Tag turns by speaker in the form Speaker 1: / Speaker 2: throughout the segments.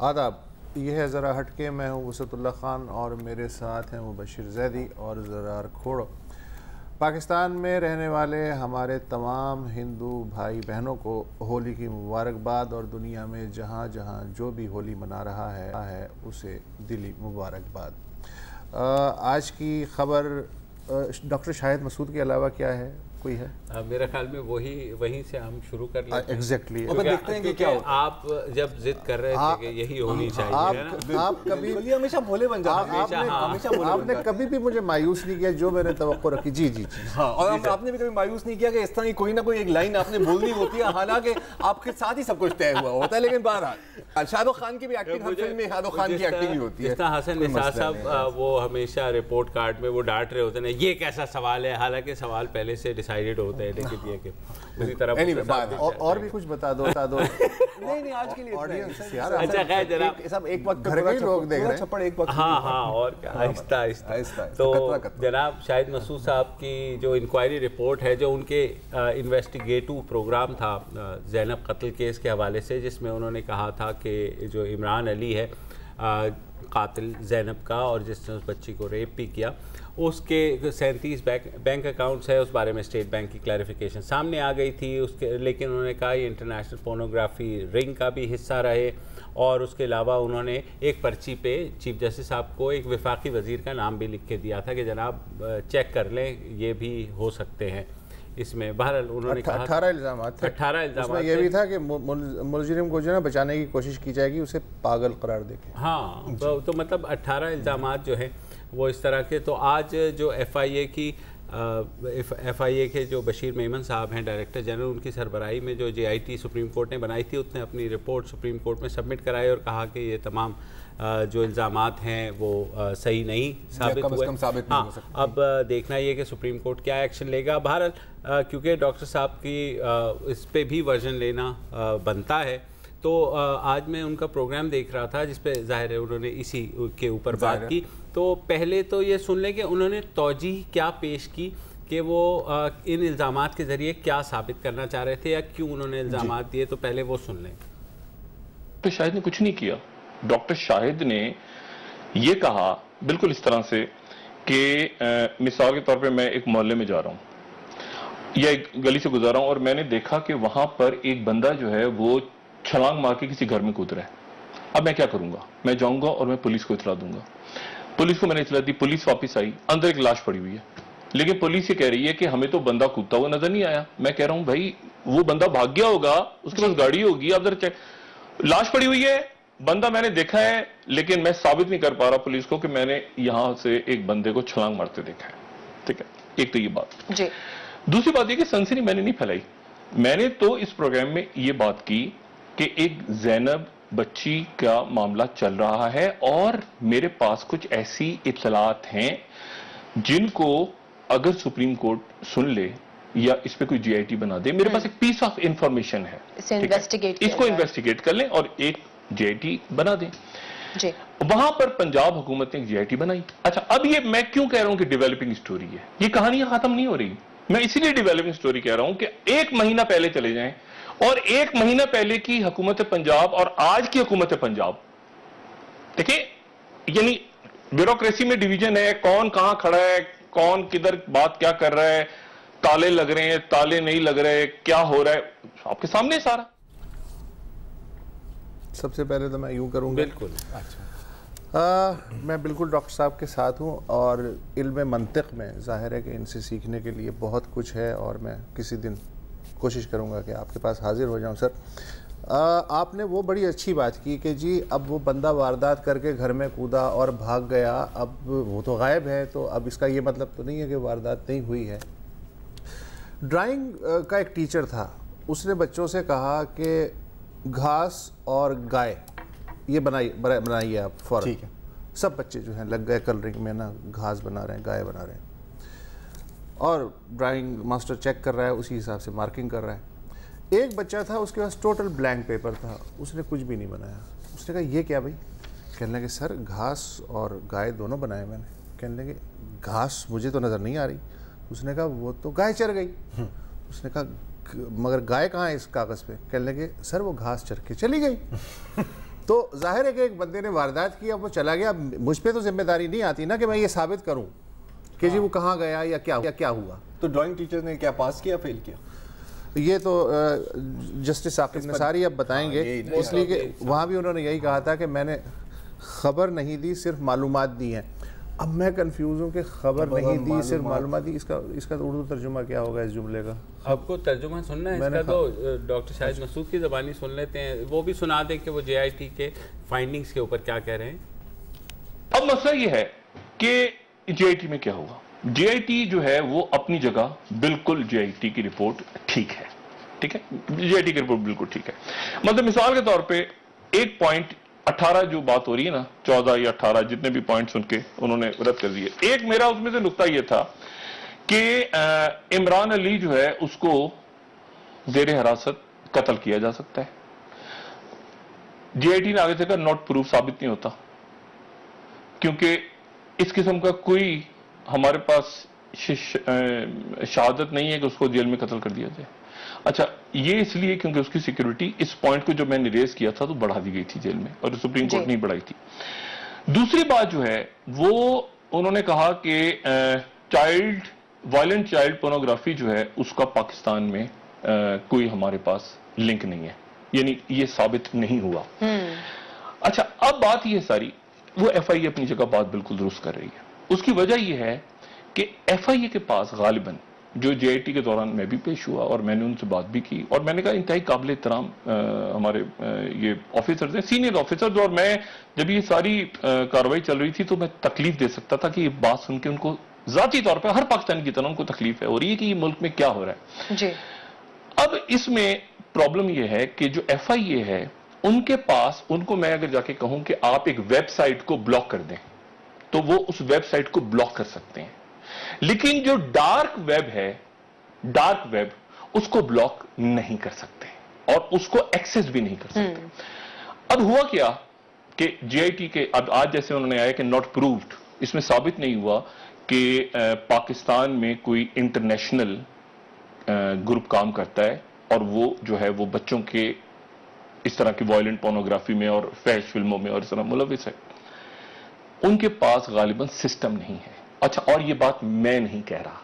Speaker 1: آداب، یہ ہے ذرا ہٹ کے. میں ہوں وسعت اللہ خان اور میرے ساتھ ہیں مبشر زیدی اور زرار کھوڑ. پاکستان میں رہنے والے ہمارے تمام ہندو بھائی بہنوں کو ہولی کی مبارکباد، اور دنیا میں جہاں جہاں جو بھی ہولی منا رہا ہے اسے دلی مبارکباد. آج کی خبر ڈاکٹر شاہد مسعود کے علاوہ کیا ہے؟ کوئی ہے؟
Speaker 2: میرے خیال میں وہیں سے ہم شروع کر لیتے ہیں.
Speaker 1: ایگزیکٹلی.
Speaker 3: دیکھتے ہیں کہ کیا
Speaker 2: آپ جب ضد کر رہے تھے کہ یہی ہونی چاہیے،
Speaker 1: آپ کبھی
Speaker 3: ہمیشہ بھولے بن جاتے ہیں.
Speaker 1: آپ نے کبھی بھی مجھے مایوس نہیں کیا جو میں نے توقع رکھی. جی جی جی.
Speaker 3: ہاں، اور آپ نے بھی کبھی مایوس نہیں کیا کہ اس طرح کی کوئی نہ کوئی ایک لائن آپ نے بولنی ہوتی ہے، حالانکہ آپ کے ساتھ ہی سب کچھ طے ہوا ہوتا ہے. لیکن بہرحال شاہد خان کی بھی ایکٹنگ، ہر فلم میں شاہد خان کی ایکٹنگ ہی ہوتی ہے.
Speaker 2: جس طرح حسن نثار صاحب وہ ہمیشہ رپورٹ کارڈ میں وہ ڈانٹ رہے ہوتے ہیں یہ کیسا سوال ہے، حالانکہ سوال پہلے سے ڈیسائیڈڈ ہوتا ہے. اسی طرح
Speaker 1: اور بھی کچھ بتا دو.
Speaker 3: نہیں آج کے لیے
Speaker 2: اچھا خیر جناب،
Speaker 3: سب ایک وقت
Speaker 1: گھر کے لوگ دیکھ رہے ہیں.
Speaker 3: چھپڑ ایک وقت.
Speaker 2: ہاں اور کیا، آہستہ آہستہ. تو جناب شاہد مسعود صاحب کی جو انکوائری رپورٹ ہے، جو ان کے انویسٹیگیٹو پروگرام تھا زینب قتل کیس کے حوالے سے، جس میں انہوں نے کہا تھا کہ جو عمران علی ہے قاتل زینب کا اور جس نے اس بچی کو ریپ بھی کیا، اس کے 37 بینک اکاؤنٹس ہے. اس بارے میں اسٹیٹ بینک کی کلیریفیکیشن سامنے آ گئی تھی لیکن انہوں نے کہا یہ انٹرنیشنل پورنوگرافی رنگ کا بھی حصہ رہے. اور اس کے علاوہ انہوں نے ایک پرچی پہ چیف جسٹس صاحب کو ایک وفاقی وزیر کا نام بھی لکھ کے دیا تھا کہ جناب چیک کر لیں، یہ بھی ہو سکتے ہیں. اس میں بہرحال انہوں نے کہا
Speaker 1: 18 الزامات.
Speaker 2: 18 الزامات.
Speaker 1: اس میں یہ بھی تھا کہ ملزم کو جو ہے بچانے کی کوشش کی جائے گی، اسے پاگل قرار دے کے.
Speaker 2: ہاں تو مطلب 18 الزامات جو ہیں وہ اس طرح کے. تو آج جو ایف آئی اے کے جو بشیر میمن صاحب ہیں ڈائریکٹر جنرل، ان کی سربراہی میں جو جے آئی ٹی سپریم کورٹ نے بنائی تھی، اس نے اپنی رپورٹ سپریم کورٹ میں سبمٹ کرائی اور کہا کہ یہ تمام جو الزامات ہیں وہ صحیح نہیں ثابت ہوئے. ہاں، اب دیکھنا یہ کہ سپریم کورٹ کیا ایکشن لے گا. بہرحال کیونکہ ڈاکٹر صاحب کی اس پہ بھی ورژن لینا بنتا ہے، تو آج میں ان کا پروگرام دیکھ رہا تھا جس پہ ظاہر ہے انہوں نے اسی کے اوپر بات کی. تو پہلے تو یہ سن لیں کہ انہوں نے توجیہ کیا پیش کی کہ وہ ان الزامات کے ذریعے کیا ثابت کرنا چاہ رہے تھے یا کیوں انہوں نے الزامات دیے. تو پہلے وہ سن لیں.
Speaker 4: ڈاکٹر شاہد نے کچھ نہیں کیا. ڈاکٹر شاہد نے یہ کہا بالکل اس طرح سے کہ مثال کے طور پہ میں ایک محلے میں جا رہا ہوں یا ایک گلی سے گزارا ہوں اور میں نے دیکھا کہ وہاں پر ایک بندہ جو ہے وہ چھلانگ مار کے کسی گھر میں کود رہا ہے. اب میں کیا کروں گا؟ میں جاؤں گا اور میں پولیس کو اطلاع دوں گا. پولیس کو میں نے اطلاع دی، پولیس واپس آئی، اندر ایک لاش پڑی ہوئی ہے. لیکن پولیس یہ کہہ رہی ہے کہ ہمیں تو بندہ کودتا ہوا نظر نہیں آیا. میں کہہ رہا ہوں بھائی وہ بندہ بھاگ گیا ہوگا، اس کے پاس گاڑی ہوگی، آپ ذرا چیک. لاش پڑی ہوئی ہے، بندہ میں نے دیکھا ہے لیکن میں ثابت نہیں کر پا رہا پولیس کو کہ میں نے یہاں سے ایک بندے کو چھلانگ مارتے دیکھا ہے. ٹھیک ہے، ایک تو یہ بات. دوسری بات یہ کہ سنسنی میں نے نہیں پھیلائی. میں نے تو اس پروگرام میں یہ بات کی کہ ایک زینب بچی کا معاملہ چل رہا ہے اور میرے پاس کچھ ایسی اطلاعات ہیں جن کو اگر سپریم کورٹ سن لے یا اس پہ کوئی جی آئی ٹی بنا دے، میرے پاس ایک پیس آف انفارمیشن ہے، اس کو انویسٹیگیٹ کر لیں اور ایک جی آئی ٹی بنا دیں. وہاں پر پنجاب حکومت نے ایک جی آئی ٹی بنائی. اچھا، اب یہ میں کیوں کہہ رہا ہوں کہ ڈیولپنگ سٹوری ہے، یہ کہانی ختم نہیں ہو رہی. میں اسی لیے ڈیولپنگ سٹوری کہہ رہا ہوں کہ ایک مہینہ پہلے چلے جائیں اور ایک مہینہ پہلے کی حکومت پنجاب اور آج کی حکومت پنجاب دیکھیں، یعنی بیوروکریسی میں ڈیویژن ہے، کون کہاں کھڑا ہے، کون کدھر بات کیا کر رہا ہے، تالے لگ رہے ہیں، تالے نہیں لگ رہے، کیا ہو رہا ہے، آپ کے سامنے سارا.
Speaker 1: سب سے پہلے تو میں یوں کروں گا.
Speaker 2: بالکل.
Speaker 1: میں بالکل ڈاکٹر صاحب کے ساتھ ہوں اور علم منطق میں ظاہر ہے کہ ان سے سیکھنے کے لیے بہت کچھ ہے اور میں کسی دن کوشش کروں گا کہ آپ کے پاس حاضر ہو جاؤں. سر، آپ نے وہ بڑی اچھی بات کی کہ جی اب وہ بندہ واردات کر کے گھر میں کودا اور بھاگ گیا، اب وہ تو غائب ہے، تو اب اس کا یہ مطلب تو نہیں ہے کہ واردات نہیں ہوئی ہے. ڈرائنگ کا ایک ٹیچر تھا، اس نے بچوں سے کہا کہ گھاس اور گائے یہ بنائیے آپ فوراً. ٹھیک ہے. سب بچے جو ہیں لگ گئے کلرنگ میں، نا گھاس بنا رہے ہیں، گائے بنا رہے ہیں، اور ڈرائنگ ماسٹر چیک کر رہا ہے، اسی حساب سے مارکنگ کر رہا ہے. ایک بچہ تھا، اس کے پاس ٹوٹل بلینک پیپر تھا، اس نے کچھ بھی نہیں بنایا. اس نے کہا یہ کیا بھائی؟ کہنے لگے سر گھاس اور گائے دونوں بنائے میں نے. کہنے لگے گھاس مجھے تو نظر نہیں آ رہی. اس نے کہا وہ تو گائے چر گئی. اس نے کہا مگر گائے کہاں ہے اس کاغذ پہ؟ کہنے لگے سر وہ گھاس چر کے چلی گئی. تو ظاہر ہے کہ ایک بندے نے واردات کی، اب وہ چلا گیا، مجھ پہ تو ذمہ داری نہیں آتی نا کہ میں یہ ثابت کروں کہ جی وہ کہاں گیا یا کیا ہوا.
Speaker 3: تو ڈرائنگ ٹیچر نے کیا پاس کیا فیل کیا؟
Speaker 1: یہ تو جسٹس ثاقب نثاری اب بتائیں گے، اس لیے کہ وہاں بھی انہوں نے یہی کہا تھا کہ میں نے خبر نہیں دی، صرف معلومات دی ہیں. اب میں کنفیوز ہوں کہ خبر نہیں دی صرف معلومات دی، اس کا تو اردو ترجمہ کیا ہوگا اس جملے کا؟
Speaker 2: آپ کو ترجمہ سننا ہے اس کا تو ڈاکٹر شاہد مسعود کی زبانی سن لیتے ہیں، وہ بھی سنا دیں کہ وہ جے آئی ٹی کے فائنڈنگز کے اوپر کیا کہہ رہے ہیں.
Speaker 4: اب مسئلہ یہ ہے کہ جے آئی ٹی میں کیا ہوا. جے آئی ٹی جو ہے وہ اپنی جگہ بالکل جے آئی ٹی کی رپورٹ ٹھیک ہے، ٹھیک ہے، جے آئی ٹی کی رپورٹ بالکل ٹھیک ہے. مطلب مثال کے طور پہ 1.18 جو بات ہو رہی ہے نا، 14 یا 18 جتنے بھی پوائنٹس ان کے انہوں نے رد کر دیے. ایک میرا اس میں سے نقطہ یہ تھا کہ عمران علی جو ہے اس کو زیر حراست قتل کیا جا سکتا ہے. جے آئی ٹی نے آگے سے کہا ناٹ پروف، ثابت نہیں ہوتا، کیونکہ اس قسم کا کوئی ہمارے پاس شہادت نہیں ہے کہ اس کو جیل میں قتل کر دیا جائے. اچھا، یہ اس لیے کیونکہ اس کی سیکیورٹی اس پوائنٹ کو جو میں نے ریز کیا تھا تو بڑھا دی گئی تھی جیل میں، اور سپریم کورٹ نہیں بڑھائی تھی. دوسری بات جو ہے وہ انہوں نے کہا کہ وائلنٹ چائلڈ پورنوگرافی جو ہے اس کا پاکستان میں کوئی ہمارے پاس لنک نہیں ہے، یعنی یہ ثابت نہیں ہوا. اچھا، اب بات یہ ساری وہ ایف آئی اے اپنی جگہ بات بالکل درست کر رہی ہے. اس کی وجہ یہ ہے کہ ایف آئی اے کے پاس غالباً جو جے آئی ٹی کے دوران میں بھی پیش ہوا اور میں نے ان سے بات بھی کی، اور میں نے کہا انتہائی قابل احترام ہمارے یہ آفیسرز ہیں، سینئر آفیسرز، اور میں جب یہ ساری کارروائی چل رہی تھی تو میں تکلیف دے سکتا تھا کہ یہ بات سن کے ان کو ذاتی طور پہ ہر پاکستانی کی طرح ان کو تکلیف ہے اور یہ کہ یہ ملک میں کیا ہو رہا ہے.
Speaker 5: جی.
Speaker 4: اب اس میں پرابلم یہ ہے کہ جو ایف آئی اے ہے ان کے پاس، ان کو میں اگر جا کے کہوں کہ آپ ایک ویب سائٹ کو بلاک کر دیں تو وہ اس ویب سائٹ کو بلاک کر سکتے ہیں، لیکن جو ڈارک ویب اس کو بلاک نہیں کر سکتے اور اس کو ایکسس بھی نہیں کر سکتے. اب ہوا کیا کہ جے آئی ٹی کے اب آج جیسے انہوں نے آیا کہ ناٹ پروفڈ، اس میں ثابت نہیں ہوا کہ پاکستان میں کوئی انٹرنیشنل گروپ کام کرتا ہے اور وہ جو ہے وہ بچوں کے اس طرح کی وائلنٹ پورنوگرافی میں اور فحش فلموں میں اور اس طرح ملوث ہے. ان کے پاس غالباً سسٹم نہیں ہے. اچھا، اور یہ بات میں نہیں کہہ رہا،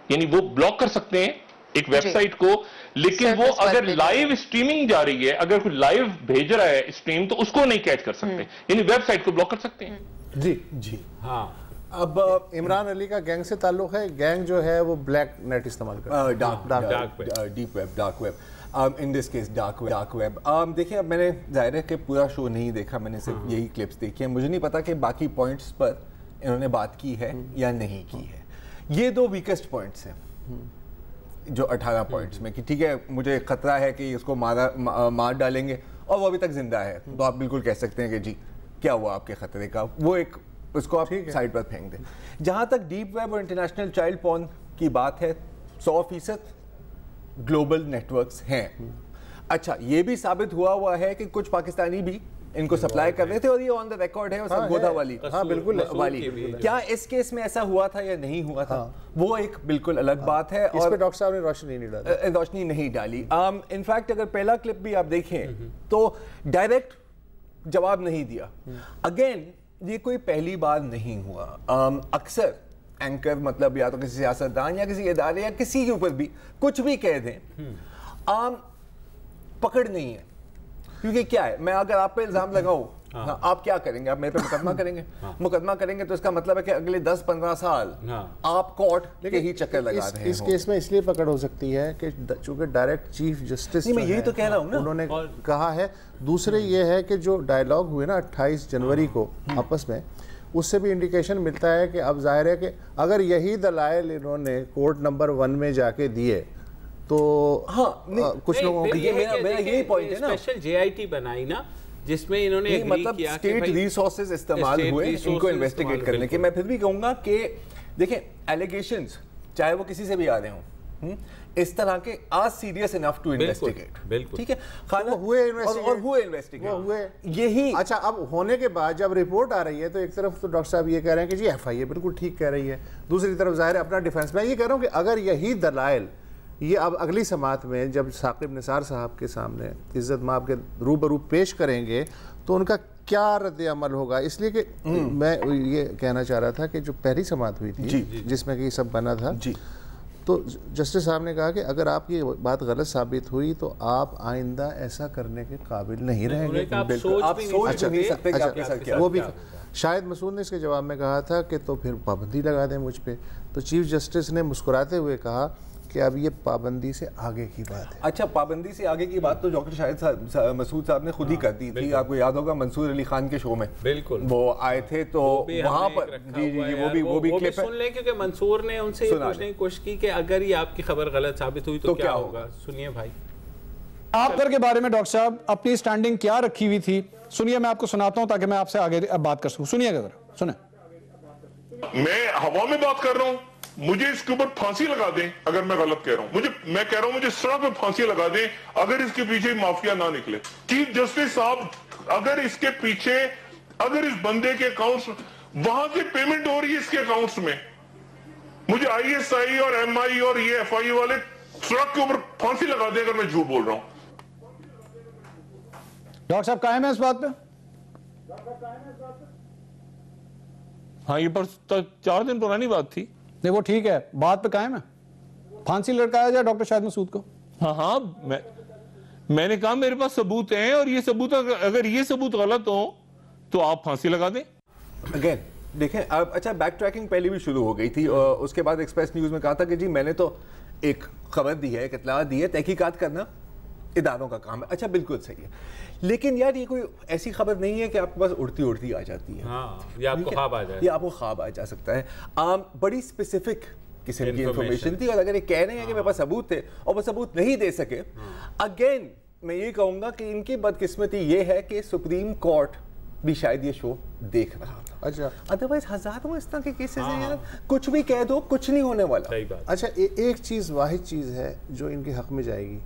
Speaker 4: یعنی وہ بلاک کر سکتے ہیں ایک ویب سائٹ کو، لیکن وہ اگر لائیو اسٹریمنگ جا رہی ہے، اگر کوئی لائیو بھیج رہا ہے اسٹریم تو اس کو نہیں کیچ کر سکتے، یعنی ویب سائٹ کو بلاک کر سکتے ہیں.
Speaker 1: جی
Speaker 2: ہاں.
Speaker 1: اب عمران علی کا گینگ سے تعلق ہے، گینگ جو ہے وہ بلیک نیٹ استعمال کرتا ہے،
Speaker 3: deep web, dark web, in this case dark web. دیکھیں، اب میں نے ظاہر ہے کہ پورا شو نہیں دیکھا، میں نے صرف یہی کلپس دیکھی ہیں، مجھے نہیں پتا کہ باقی پوائنٹس پر انہوں نے بات کی ہے یا نہیں کی ہے. یہ 2 ویکسٹ پوائنٹس ہیں جو 18 پوائنٹس میں، کہ ٹھیک ہے مجھے خطرہ ہے کہ اس کو مار ڈالیں گے اور وہ ابھی تک زندہ ہے، تو آپ بالکل کہہ سکتے ہیں کہ جی کیا ہوا آپ کے خطرے کا، وہ ایک اس کو آپ سائڈ پر پھینک دیں. جہاں تک ڈیپ ویب اور انٹرنیشنل چائلڈ پورن کی بات ہے، 100% گلوبل نیٹ ورکس ہیں. اچھا، یہ بھی ثابت ہوا ہے کہ کچھ پاکستانی بھی ان کو سپلائی کر رہے تھے، اور یہ آن دا ریکارڈ ہے گودا والی.
Speaker 1: ہاں بالکل
Speaker 3: والی. کیا اس کیس میں ایسا ہوا تھا یا نہیں ہوا تھا، وہ ایک بالکل الگ بات ہے،
Speaker 1: اس پہ ڈاکٹر صاحب نے
Speaker 3: روشنی نہیں ڈالی. انفیکٹ اگر پہلا کلپ بھی آپ دیکھیں تو ڈائریکٹ جواب نہیں دیا. اگین یہ کوئی پہلی بار نہیں ہوا. اکثر اینکر مطلب یا تو کسی سیاستدان یا کسی ادارے یا کسی کے اوپر بھی کچھ بھی کہہ دیں، پکڑ نہیں ہے. کیونکہ کیا ہے، میں اگر آپ پہ الزام لگاؤں، آپ کیا کریں گے؟ آپ میرے پہ مقدمہ کریں گے. مقدمہ کریں گے تو اس کا مطلب ہے کہ اگلے 10-15 سال آپ کورٹ کے ہی چکر لگا رہے ہیں.
Speaker 1: اس کیس میں اس لیے پکڑ ہو سکتی ہے کہ چونکہ ڈائریکٹ چیف جسٹس،
Speaker 3: میں یہی تو کہہ رہا ہوں نا،
Speaker 1: انہوں نے کہا ہے. دوسرے یہ ہے کہ جو ڈائیلاگ ہوئے نا 28 جنوری کو آپس میں، اس سے بھی انڈیکیشن ملتا ہے کہ اب ظاہر ہے کہ اگر یہی دلائل انہوں نے کورٹ نمبر 1 میں جا کے دیے تو کچھ لوگوں
Speaker 3: کی میرا یہی پوائنٹ ہے نا،
Speaker 2: اسپیشل جے آئی ٹی بنائی نا جس میں انہوں نے
Speaker 3: مطلب اسٹیٹ ریسورسز استعمال ہوئے ان کو انویسٹیگیٹ کرنے کے. میں پھر بھی کہوں گا کہ دیکھیں ایلیگیشنز چاہے وہ کسی سے بھی آ رہے ہوں، اس طرح کے are serious enough to investigate. ٹھیک ہے،
Speaker 1: ہوئے
Speaker 3: انویسٹیگیٹ یہی.
Speaker 1: اچھا، اب ہونے کے بعد جب رپورٹ آ رہی ہے تو ایک طرف تو ڈاکٹر صاحب یہ کہہ رہے ہیں کہ جی ایف آئی اے بالکل ٹھیک کہہ رہی ہے، دوسری طرف ظاہر ہے اپنا ڈیفینس. میں یہ کہہ رہا ہوں کہ اگر یہی دلائل یہ اب اگلی سماعت میں جب ثاقب نثار صاحب کے سامنے عزت مآب کے روبرو پیش کریں گے تو ان کا کیا رد عمل ہوگا. اس لیے کہ میں یہ کہنا چاہ رہا تھا کہ جو پہلی سماعت ہوئی تھی جس میں کہ یہ سب بنا تھا, تو جسٹس صاحب نے کہا کہ اگر آپ کی بات غلط ثابت ہوئی تو آپ آئندہ ایسا کرنے کے قابل نہیں رہیں گے.
Speaker 3: آپ سوچ نہیں سکتے کہ آپ کے ساتھ کیا.
Speaker 1: وہ بھی شاہد مسعود نے اس کے جواب میں کہا تھا کہ تو پھر پابندی لگا دیں مجھ پہ. تو چیف جسٹس نے مسکراتے ہوئے کہا کہ اب یہ پابندی سے آگے کی بات ہے.
Speaker 3: اچھا, پابندی سے آگے کی بات تو ڈاکٹر شاہد مسعود صاحب نے خود ہی کر دی تھی. آپ کو یاد ہوگا منصور علی خان کے شو میں
Speaker 2: بالکل
Speaker 3: وہ آئے تھے تو وہاں پر وہ بھی کلپ
Speaker 2: سن لیں, کیونکہ منصور نے ان سے یہ پوچھنے کی کوشش کی کہ اگر یہ آپ کی خبر غلط ثابت ہوئی تو کیا ہوگا. سنیے بھائی.
Speaker 5: آپ گھر کے بارے میں ڈاکٹر صاحب اپنی سٹینڈنگ کیا رکھی ہوئی تھی, سنیے میں آپ کو سناتا ہوں تاکہ میں آپ سے آگے بات کر سکوں. سنیے گا, سنیں.
Speaker 6: میں ہوا میں بات کر رہا ہوں, مجھے اس کے اوپر پھانسی لگا دیں اگر میں غلط کہہ رہا ہوں. میں کہہ رہا ہوں مجھے سڑک پہ پھانسی لگا دیں اگر اس کے پیچھے مافیا نہ نکلے. چیف جسٹس صاحب, اگر اس کے پیچھے, اگر اس بندے کے اکاؤنٹس وہاں سے پیمنٹ ہو رہی ہے اس کے اکاؤنٹس میں, مجھے آئی ایس آئی اور ایم آئی اور یہ ایف آئی والے سڑک کے اوپر پھانسی لگا دیں اگر میں جھوٹ بول رہا ہوں.
Speaker 5: ڈاکٹر صاحب قائم ہے اس بات پہ؟
Speaker 4: ہاں, یہ پر 4 دن پرانی بات تھی.
Speaker 5: نہیں وہ ٹھیک ہے, بات پہ قائم ہے, پھانسی لٹکایا جائے ڈاکٹر شاہد مسعود کو.
Speaker 4: ہاں, میں نے کہا میرے پاس ثبوت ہیں, اور یہ ثبوت اگر یہ ثبوت غلط ہو تو آپ پھانسی لگا دیں.
Speaker 3: اگین دیکھیں اب, اچھا بیک ٹریکنگ پہلے بھی شروع ہو گئی تھی, اور اس کے بعد ایکسپریس نیوز میں کہا تھا کہ جی میں نے تو ایک خبر دی ہے, ایک اطلاع دی ہے, تحقیقات کرنا اداروں کا کام ہے. اچھا بالکل صحیح ہے, لیکن یار یہ کوئی ایسی خبر نہیں ہے کہ آپ کے پاس اڑتی آ جاتی ہے.
Speaker 2: یہ آپ کو خواب آ جائے,
Speaker 3: یہ آپ کو خواب آ جا سکتا ہے. بڑی اسپیسیفک قسم کی انفارمیشن تھی, اور اگر یہ کہہ رہے ہیں کہ میرے پاس ثبوت تھے اور وہ ثبوت نہیں دے سکے, اگین میں یہ کہوں گا کہ ان کی بدقسمتی یہ ہے کہ سپریم کورٹ بھی شاید یہ شو دیکھ رہا تھا.
Speaker 1: اچھا,
Speaker 3: ادروائز ہزاروں اس طرح کے کیسز ہیں یار, کچھ بھی کہہ دو کچھ نہیں ہونے والا.
Speaker 2: صحیح بات.
Speaker 1: اچھا ایک چیز, واحد چیز ہے جو ان کے حق میں جائے گی,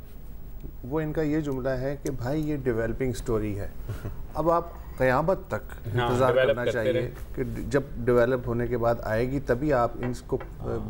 Speaker 1: وہ ان کا یہ جملہ ہے کہ بھائی یہ ڈیولپنگ سٹوری ہے, اب آپ قیامت تک انتظار کرنا چاہیے کہ جب ڈیولپ ہونے کے بعد آئے گی تبھی آپ ان کو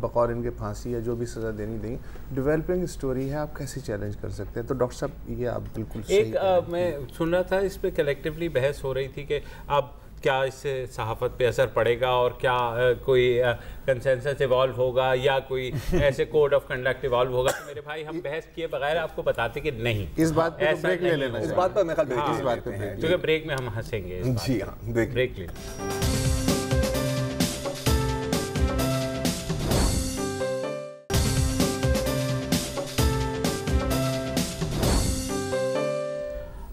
Speaker 1: بقور ان کے پھانسی یا جو بھی سزا دینی دیں. ڈیولپنگ سٹوری ہے, آپ کیسے چیلنج کر سکتے ہیں؟ تو ڈاکٹر صاحب یہ آپ بالکل
Speaker 2: ایک میں سن رہا تھا اس پہ کلیکٹیولی بحث ہو رہی تھی کہ اب کیا اس سے صحافت پہ اثر پڑے گا, اور کیا کوئی کنسنسس ایوالو ہوگا یا کوئی ایسے کوڈ آف کنڈکٹ ایوالو ہوگا. تو میرے بھائی ہم بحث کیے بغیر آپ کو بتاتے کہ نہیں,
Speaker 1: اس بات پہ بریک لے لینا,
Speaker 3: اس بات پر میں
Speaker 1: اس بات پہ
Speaker 2: کیونکہ بریک میں ہم ہنسیں گے.
Speaker 3: جی ہاں,
Speaker 2: بریک لے لیں.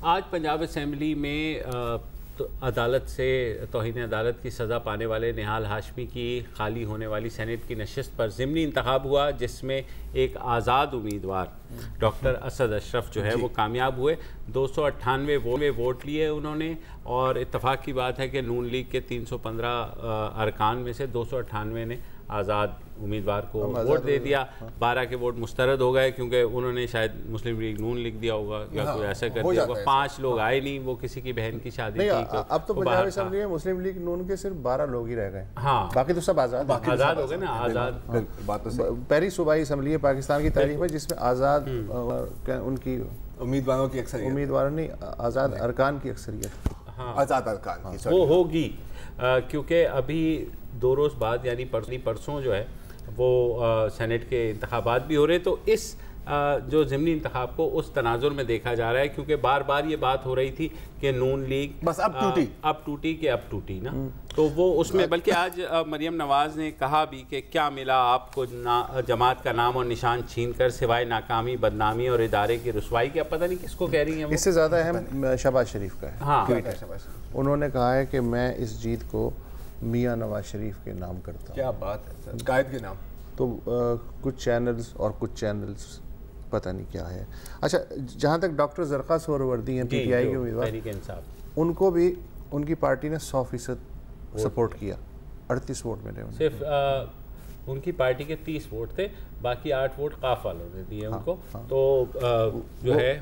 Speaker 2: آج پنجاب اسمبلی میں عدالت سے توہین عدالت کی سزا پانے والے نہال ہاشمی کی خالی ہونے والی سینٹ کی نشست پر ضمنی انتخاب ہوا, جس میں ایک آزاد امیدوار ڈاکٹر اسد اشرف جو ہے وہ کامیاب ہوئے. 298 ووٹ لیے انہوں نے, اور اتفاق کی بات ہے کہ نون لیگ کے 315 ارکان میں سے 298 نے آزاد امیدوار کو ووٹ دے دیا. 12 کے ووٹ مسترد ہو گئے کیونکہ انہوں نے شاید مسلم لیگ نون لکھ دیا ہوگا یا کوئی ایسا کر دیا ہوگا. 5 لوگ آئے نہیں, وہ کسی کی بہن کی شادی تھی.
Speaker 1: اب تو پنجاب اسمبلی میں مسلم لیگ نون کے صرف 12 لوگ ہی رہ گئے, ہاں باقی تو سب آزاد
Speaker 2: ہو گئے نا. آزاد
Speaker 1: پہلی صوبائی اسمبلی ہے پاکستان کی تاریخ میں جس میں آزاد ان کی
Speaker 3: امیدواروں کی اکثریت,
Speaker 1: امیدواروں نہیں آزاد ارکان کی اکثریت,
Speaker 3: آزاد ارکان کی
Speaker 2: وہ ہوگی, کیونکہ ابھی 2 روز بعد یعنی پرسوں جو ہے وہ سینٹ کے انتخابات بھی ہو رہے. تو اس جو ضمنی انتخاب کو اس تناظر میں دیکھا جا رہا ہے, کیونکہ بار بار یہ بات ہو رہی تھی کہ نون لیگ
Speaker 3: بس اب
Speaker 2: ٹوٹی نا, تو وہ اس میں بلکہ آج مریم نواز نے کہا بھی کہ کیا ملا آپ کو جماعت کا نام اور نشان چھین کر سوائے ناکامی, بدنامی اور ادارے کی رسوائی کی. اب پتہ نہیں کس کو کہہ رہی ہیں.
Speaker 1: اس سے زیادہ اہم شہباز شریف کا ہے.
Speaker 2: ہاں,
Speaker 1: انہوں نے کہا ہے کہ میں اس جیت کو میاں نواز شریف کے نام کرتا ہوں.
Speaker 3: کیا بات ہے سر, قائد کے نام.
Speaker 1: تو کچھ چینلز پتہ نہیں کیا ہے. اچھا, جہاں تک ڈاکٹر زرقا سہروردی ہیں پی ٹی آئی کے امیدوار, ان کو بھی ان کی پارٹی نے 100% سپورٹ کیا, 38 ووٹ ملے انہیں.
Speaker 2: صرف ان کی پارٹی کے 30 ووٹ تھے, باقی 8 ووٹ قاف والوں نے دیے ان کو, تو جو ہے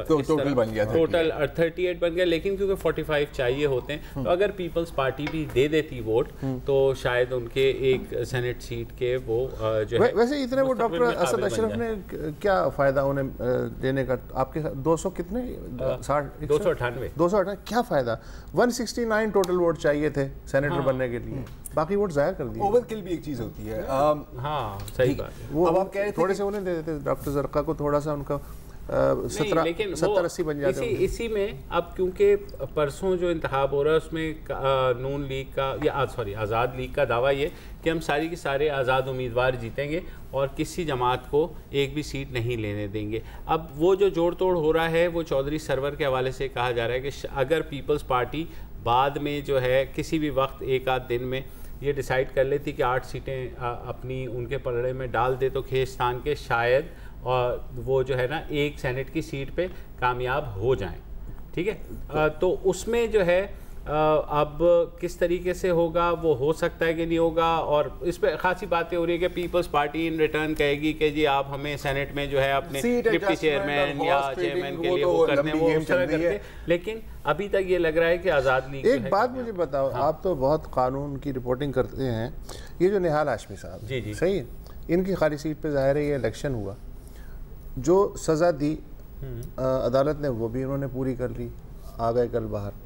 Speaker 2: ٹوٹل بن گیا, ٹوٹل 38 بن گیا. لیکن کیونکہ 45 چاہیے ہوتے ہیں, تو اگر پیپلز پارٹی بھی دے دیتی ووٹ تو شاید ان کے ایک سینٹ سیٹ کے وہ جو ہے.
Speaker 1: ویسے اتنے وہ ڈاکٹر اسد اشرف نے کیا فائدہ انہیں دینے کا, آپ کے 200 کتنے 298 کیا فائدہ, 169 ٹوٹل ووٹ چاہیے تھے سینیٹر بننے کے لیے, باقی ووٹ ضائع کر دیے.
Speaker 3: اوور کل بھی ایک چیز ہوتی ہے.
Speaker 2: ہاں صحیح بات ہے.
Speaker 1: وہ آپ کہہ رہے تھے تھوڑے سے انہیں دے دیتے ڈاکٹر زرقا کو, تھوڑا سا ان کا 70-80 بن جاتے ہیں.
Speaker 2: اسی میں اب کیونکہ پرسوں جو انتخاب ہو رہا ہے اس میں نون لیگ کا یا آزاد لیگ کا دعویٰ یہ کہ ہم ساری کے سارے آزاد امیدوار جیتیں گے اور کسی جماعت کو ایک بھی سیٹ نہیں لینے دیں گے. اب وہ جو جوڑ توڑ ہو رہا ہے وہ چودھری سرور کے حوالے سے کہا جا رہا ہے کہ اگر پیپلز پارٹی بعد میں جو ہے کسی بھی وقت ایک آدھ دن میں یہ ڈیسائیڈ کر لیتی کہ 8 سیٹیں اپنی ان کے پلڑے میں ڈال دے تو کھیستان کے شاید اور وہ جو ہے نا ایک سینٹ کی سیٹ پہ کامیاب ہو جائیں. ٹھیک ہے, تو اس میں جو ہے اب کس طریقے سے ہوگا وہ ہو سکتا ہے کہ نہیں ہوگا, اور اس پہ خاصی باتیں ہو رہی ہے کہ پیپلز پارٹی ان ریٹرن کہے گی کہ جی آپ ہمیں سینٹ میں جو ہے اپنے ڈپٹی چیئرمین یا چیئرمین کے لیے وہ کرنے وہ اس طرح کرتے. لیکن ابھی تک یہ لگ رہا ہے کہ آزاد لیگ.
Speaker 1: ایک بات مجھے بتاؤ, آپ تو بہت قانون کی رپورٹنگ کرتے ہیں, یہ جو نہال ہاشمی صاحب
Speaker 2: جی
Speaker 1: صحیح, ان کی خالی سیٹ پہ ظاہر ہے یہ الیکشن ہوا, جو سزا دی عدالت نے وہ بھی انہوں نے پوری کر لی, آ گئے کل باہر.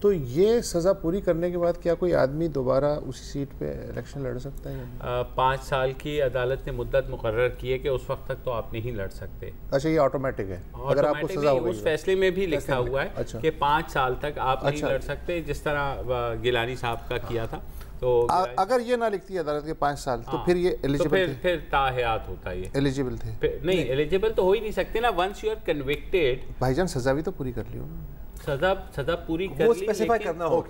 Speaker 1: تو یہ سزا پوری کرنے کے بعد کیا کوئی آدمی دوبارہ اسی سیٹ پہ الیکشن لڑ سکتا ہے؟
Speaker 2: 5 سال کی عدالت نے مدت مقرر کی ہے کہ اس وقت تک تو آپ نہیں لڑ سکتے.
Speaker 1: اچھا, یہ آٹومیٹک ہے, اگر آپ کو سزا ہو گئی.
Speaker 2: اس فیصلے میں بھی لکھا ہوا ہے کہ 5 سال تک آپ نہیں لڑ سکتے, جس طرح گیلانی صاحب کا کیا تھا. تو
Speaker 1: اگر یہ نہ لکھتی عدالت کے 5 سال تو پھر یہ ایلیجیبل تھے,
Speaker 2: پھر تاحیات ہوتا ہے. یہ
Speaker 1: ایلیجیبل تھے
Speaker 2: نہیں, ایلیجیبل تو ہو ہی نہیں سکتے نا. ونس یو آر کنوکٹیڈ,
Speaker 1: بھائی جان سزا بھی تو پوری کر لی انہوں نے.
Speaker 2: سزا پوری کر لی,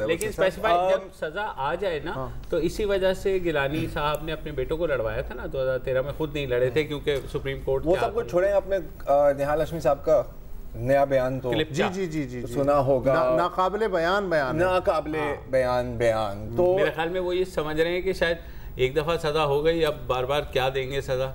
Speaker 2: لیکن اسپیسیفائی جب سزا آ جائے نا, تو اسی وجہ سے گیلانی صاحب نے اپنے بیٹوں کو لڑوایا تھا نا 2013 میں, خود نہیں لڑے تھے کیونکہ سپریم کورٹ.
Speaker 3: وہ سب کچھ چھوڑیں, اپنے نہال ہاشمی صاحب کا نیا بیان تو
Speaker 1: جی
Speaker 3: سنا ہوگا,
Speaker 1: ناقابل بیان
Speaker 2: تو میرے خیال میں وہ یہ سمجھ رہے ہیں کہ شاید ایک دفعہ سزا ہو گئی, اب بار بار کیا دیں گے سزا.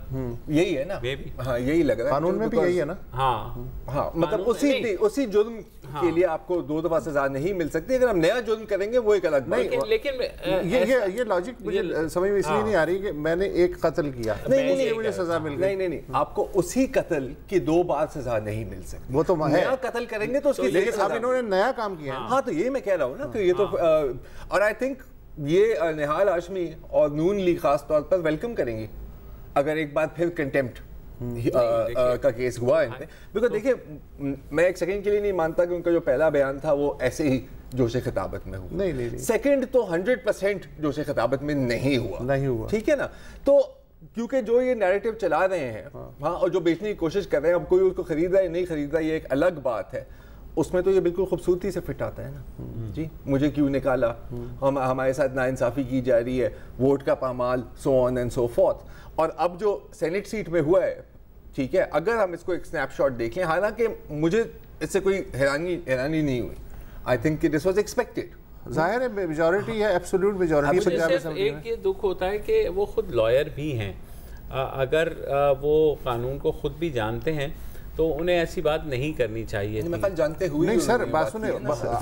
Speaker 3: یہی ہے نا, ہاں یہی لگ رہا ہے
Speaker 1: قانون میں بھی یہی ہے نا.
Speaker 3: ہاں مطلب اسی جرم کے لیے آپ کو 2 دفعہ سزا نہیں مل سکتی. اگر ہم نیا جرم کریں گے وہ ایک الگ بات ہے.
Speaker 2: لیکن
Speaker 1: یہ لاجک مجھے سمجھ میں اس لیے نہیں آ رہی کہ میں نے ایک قتل کیا مجھے سزا مل گئی.
Speaker 3: نہیں, آپ کو اسی قتل کی 2 بار سزا نہیں مل سکتی.
Speaker 1: وہ تو
Speaker 3: نیا قتل کریں گے تو اس کی,
Speaker 1: لیکن اب انہوں نے نیا کام کیا.
Speaker 3: ہاں تو یہی میں کہہ رہا ہوں نا کہ یہ تو, اور آئی تھنک یہ نہال ہاشمی اور نون لیگ خاص طور پر ویلکم کریں گی اگر ایک بار پھر کنٹیمپٹ کا کیس ہوا ان پہ. بیکاز دیکھیے, میں ایک سیکنڈ کے لیے نہیں مانتا کہ ان کا جو پہلا بیان تھا وہ ایسے ہی جوش خطابت میں ہوا.
Speaker 1: نہیں,
Speaker 3: سیکنڈ تو 100% جوش خطابت میں نہیں ہوا. ٹھیک ہے نا, تو کیونکہ جو یہ نیریٹو چلا رہے ہیں, ہاں, اور جو بیچنے کی کوشش کر رہے ہیں, اب کوئی اس کو خرید رہا ہے نہیں خرید رہا, یہ ایک الگ بات ہے. اس میں تو یہ بالکل خوبصورتی سے فٹ آتا ہے نا. جی مجھے کیوں نکالا, ہمارے ساتھ ناانصافی کی جا رہی ہے, ووٹ کا پامال, سو آن اینڈ سو فورتھ. اور اب جو سینٹ سیٹ میں ہوا ہے, ٹھیک ہے, اگر ہم اس کو ایک سنیپ شاٹ دیکھیں, حالانکہ مجھے اس سے کوئی حیرانی نہیں ہوئی. I think this was expected.
Speaker 1: ظاہر ہے میجورٹی ہے, ایبسولوٹ میجورٹی.
Speaker 2: ایک یہ دکھ ہوتا ہے کہ وہ خود لائر بھی ہیں, اگر وہ قانون کو خود بھی جانتے ہیں تو انہیں ایسی بات نہیں کرنی چاہیے.
Speaker 3: جانتے ہوئے
Speaker 1: نہیں سر, بات سنیں,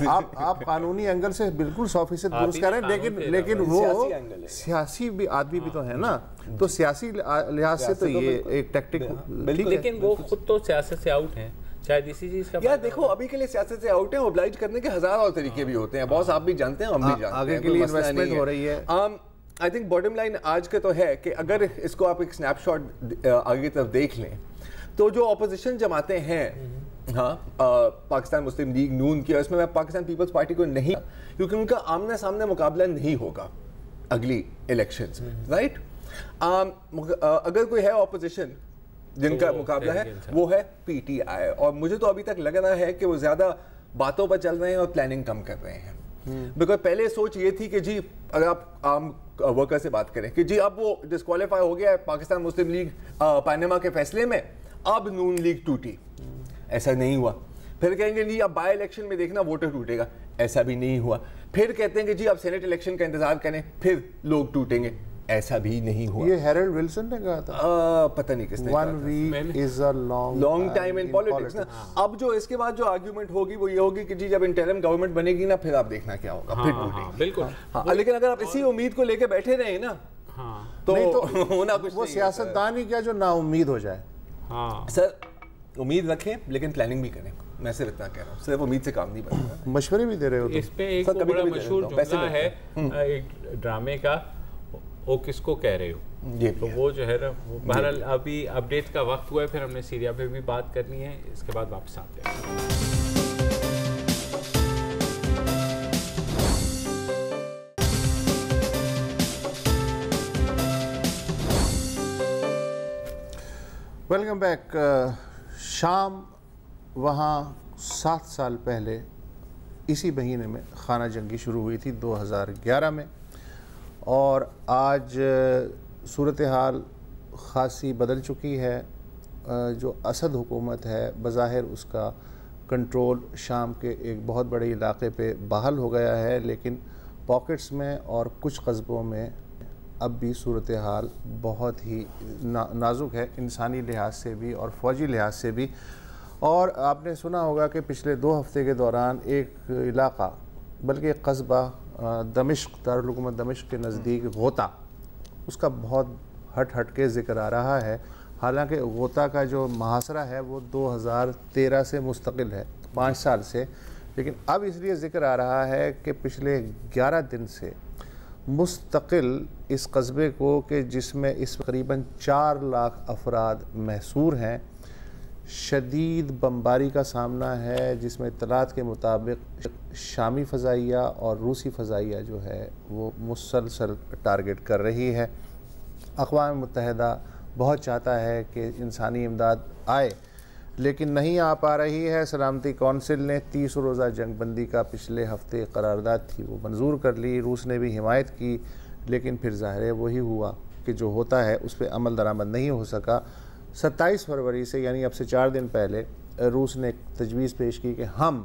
Speaker 1: آپ قانونی اینگل سے بالکل 100% درست کر رہے ہیں, لیکن وہ سیاسی بھی آدمی بھی تو ہے نا, تو سیاسی لحاظ سے تو یہ ایک ٹیکٹک.
Speaker 2: لیکن وہ خود تو سیاست سے آؤٹ ہیں, شاید اسی چیز کا.
Speaker 3: یار دیکھو, ابھی کے لیے سیاست سے آؤٹ ہیں, اوبلائج کرنے کے 1000 اور طریقے بھی ہوتے ہیں. باس آپ بھی جانتے ہیں, ہم بھی جانتے ہیں,
Speaker 1: آگے کے لیے انویسٹمنٹ ہو رہی ہے.
Speaker 3: آئی تھنک باٹم لائن آج کے تو ہے کہ اگر اس کو آپ ایک سنیپ شاٹ آگے کی طرف دیکھ لیں, تو جو اپوزیشن جماعتیں ہیں, ہاں, پاکستان مسلم لیگ, نون کی, اس میں پاکستان پیپلز پارٹی کو نہیں, کیونکہ ان کا آمنے سامنے مقابلہ نہیں ہوگا اگلی الیکشنز میں, رائٹ. اگر کوئی ہے اپوزیشن جن کا مقابلہ ہے, وہ ہے پی ٹی آئی. اور مجھے تو ابھی تک لگ رہا ہے کہ وہ زیادہ باتوں پر چل رہے ہیں اور پلاننگ کم کر رہے ہیں. بیکاز پہلے سوچ یہ تھی کہ جی اگر آپ عام ورکر سے بات کریں کہ جی اب وہ ڈسکوالیفائی ہو گیا ہے پاکستان مسلم لیگ پاناما کے فیصلے میں, اب نون لیگ ٹوٹی. ایسا نہیں ہوا. پھر کہیں گے جی اب بائی الیکشن میں دیکھنا ووٹر ٹوٹے گا, ایسا بھی نہیں ہوا. پھر کہتے ہیں کہ جی اب سینٹ الیکشن کا انتظار کریں, پھر لوگ ٹوٹیں گے, ایسا بھی نہیں ہوا.
Speaker 1: یہ ہیرلڈ ولسن نے کہا تھا,
Speaker 3: پتہ نہیں کس نے کہا
Speaker 1: 1 week is a long
Speaker 3: time in politics. اب جو اس کے بعد جو آرگیومنٹ ہوگی وہ یہ ہوگی کہ جی جب انٹرم گورنمنٹ بنے گی نا پھر آپ دیکھنا کیا ہوگا, پھر ٹوٹے گی.
Speaker 2: بالکل.
Speaker 3: لیکن اگر آپ اسی امید کو لے کے بیٹھے رہے نا تو ہونا کچھ
Speaker 1: وہ سیاستدان ہی کیا جو نا امید ہو جائے.
Speaker 3: سر امید رکھیں لیکن پلاننگ بھی کریں, میں صرف اتنا کہہ رہا ہوں, صرف امید سے کام نہیں بنے گا.
Speaker 1: مشورے بھی دے رہے ہو
Speaker 2: اس پہ ایک بڑا مشہور جملہ ہے ایک ڈرامے کا, وہ کس کو کہہ رہے ہو, تو وہ جو ہے نا بہرحال ابھی اپڈیٹ کا وقت ہوا ہے, پھر ہم نے سیریا پہ بھی بات کرنی ہے, اس کے بعد واپس آتے ہیں.
Speaker 1: Welcome back. شام وہاں 7 سال پہلے اسی مہینے میں خانہ جنگی شروع ہوئی تھی 2011 میں, اور آج صورتحال خاصی بدل چکی ہے. جو اسد حکومت ہے بظاہر اس کا کنٹرول شام کے ایک بہت بڑے علاقے پہ بحال ہو گیا ہے, لیکن پاکٹس میں اور کچھ قصبوں میں اب بھی صورتحال بہت ہی نازک ہے, انسانی لحاظ سے بھی اور فوجی لحاظ سے بھی. اور آپ نے سنا ہوگا کہ پچھلے 2 ہفتے کے دوران ایک علاقہ بلکہ ایک قصبہ دمشق, دارالحکومت دمشق کے نزدیک غوطہ, اس کا بہت ہٹ کے ذکر آ رہا ہے. حالانکہ غوطہ کا جو محاصرہ ہے وہ 2013 سے مستقل ہے, 5 سال سے, لیکن اب اس لیے ذکر آ رہا ہے کہ پچھلے 11 دن سے مستقل اس قصبے کو, کہ جس میں اس تقریباً 4 لاکھ افراد محصور ہیں, شدید بمباری کا سامنا ہے, جس میں اطلاعات کے مطابق شامی فضائیہ اور روسی فضائیہ جو ہے وہ مسلسل ٹارگٹ کر رہی ہے. اقوام متحدہ بہت چاہتا ہے کہ انسانی امداد آئے, لیکن نہیں آ پا رہی ہے. سلامتی کونسل نے 30 روزہ جنگ بندی کا پچھلے ہفتے قرارداد تھی وہ منظور کر لی. روس نے بھی حمایت کی, لیکن پھر ظاہر ہے وہی ہوا کہ جو ہوتا ہے اس پہ عمل درآمد نہیں ہو سکا. 27 فروری سے یعنی اب سے 4 دن پہلے روس نے ایک تجویز پیش کی کہ ہم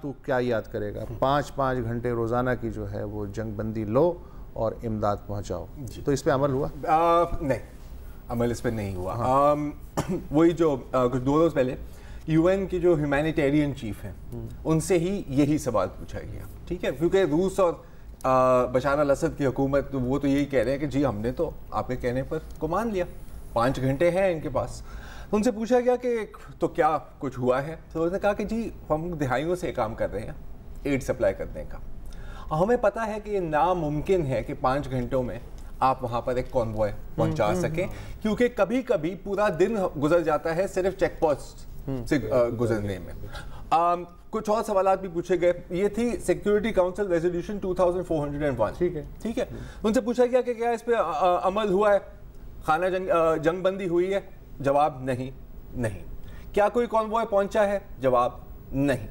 Speaker 1: تو کیا یاد کرے گا, 5 گھنٹے روزانہ کی جو ہے وہ جنگ بندی لو اور امداد پہنچاؤ. تو اس پہ عمل ہوا؟
Speaker 3: نہیں, عمل اس پہ نہیں ہوا. وہی جو کچھ 2 روز پہلے UN کی جو ہیومینیٹیرین چیف ہیں ان سے ہی یہی سوال پوچھا گیا, ٹھیک ہے, کیونکہ روس اور بشار الاسد کی حکومت وہ تو یہی کہہ رہے ہیں کہ جی ہم نے تو آپ کے کہنے پر کو مان لیا, 5 گھنٹے ہیں ان کے پاس. ان سے پوچھا گیا کہ تو کیا کچھ ہوا ہے, تو انہوں نے کہا کہ جی ہم دہائیوں سے کام کر رہے ہیں ایڈ سپلائی کرنے کا. ہمیں پتہ ہے کہ یہ ناممکن ہے کہ 5 گھنٹوں میں آپ وہاں پر ایک کانوائے پہنچا سکیں, کیونکہ کبھی کبھی پورا دن گزر جاتا ہے صرف چیک پوسٹ سے گزرنے میں. کچھ اور سوالات بھی پوچھے گئے. یہ تھی سیکیورٹی کاؤنسل ریزولوشن 2401, ٹھیک ہے. ان سے پوچھا گیا کہ کیا اس پہ عمل ہوا ہے, خانہ جنگ بندی ہوئی ہے, جواب نہیں. کیا کوئی کانوائے پہنچا ہے, جواب نہیں.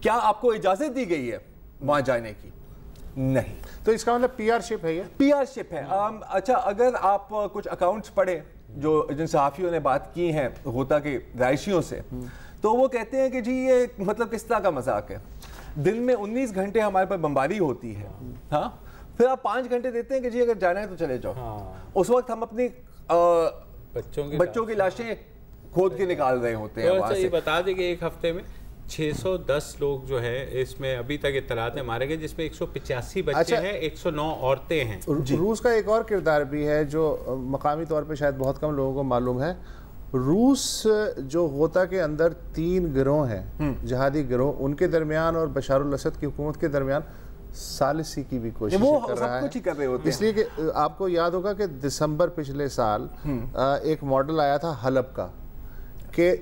Speaker 3: کیا آپ کو اجازت دی گئی ہے وہاں جانے کی, نہیں.
Speaker 1: تو اس کا مطلب پی آر شپ ہے, یہ
Speaker 3: پی آر شپ ہے. اچھا, اگر آپ کچھ اکاؤنٹس پڑھیں جو جن صحافیوں نے بات کی ہیں غوطہ کے رہائشیوں سے, تو وہ کہتے ہیں کہ جی یہ مطلب کس طرح کا مذاق ہے, دن میں 19 گھنٹے ہمارے پر بمباری ہوتی ہے, ہاں, پھر آپ 5 گھنٹے دیتے ہیں کہ جی اگر جانا ہے تو چلے جاؤ. اس وقت ہم اپنی بچوں کی لاشیں کھود کے نکال رہے ہوتے ہیں.
Speaker 2: یہ بتا دیں کہ ایک ہفتے میں 610 لوگ جو ہیں اس میں ابھی تک اطلاعات میں مارے گئے, جس میں 185 بچے ہیں, 109 عورتیں ہیں.
Speaker 1: روس کا ایک اور کردار بھی ہے جو مقامی طور پہ شاید بہت کم لوگوں کو معلوم ہے. روس جو غوطہ کے اندر 3 گروہ ہیں جہادی گروہ, ان کے درمیان اور بشار الاسد کی حکومت کے درمیان ثالثی کی بھی کوشش کر رہا ہے. اس لیے کہ آپ کو یاد ہوگا کہ دسمبر پچھلے سال ایک ماڈل آیا تھا حلب کا, کہ